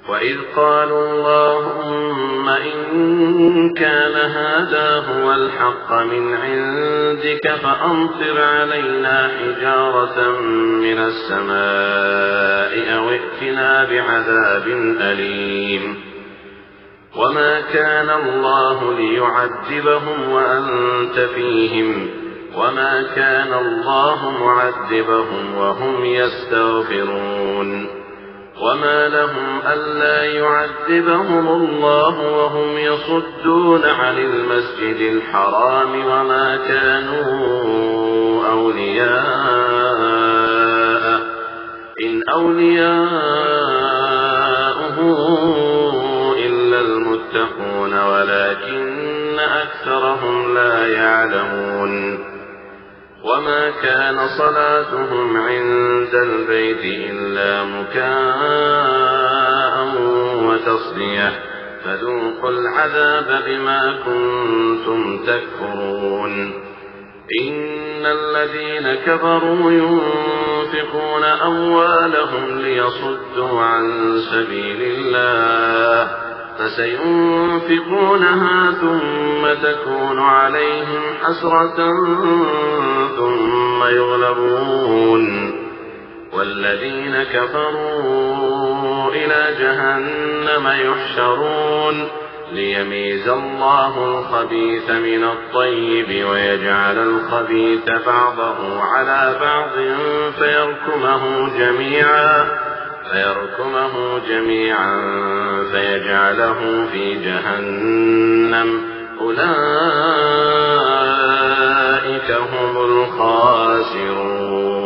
وإذ قالوا اللهم إن كان هذا هو الحق من عندك فأمطر علينا حجارة من السماء أو ائتنا بعذاب أليم وما كان الله ليعذبهم وأنت فيهم وما كان الله معذبهم وهم يستغفرون وما لهم ألا يعذبهم الله وهم يصدون عن المسجد الحرام وما كانوا أولياءه إن أولياؤه إلا المتقون ولكن أكثرهم لا يعلمون وما كان صلاتهم عند البيت إلا مكاء وتصدية فذوقوا العذاب بما كنتم تكفرون إن الذين كفروا ينفقون أموالهم ليصدوا عن سبيل الله فسينفقونها ثم تكون عليهم حسرة ثم يغلبون والذين كفروا إلى جهنم يحشرون ليميز الله الخبيث من الطيب ويجعل الخبيث بعضه على بعض فيركمه جميعا فيجعله في جهنم أولئك هم الخاسرون.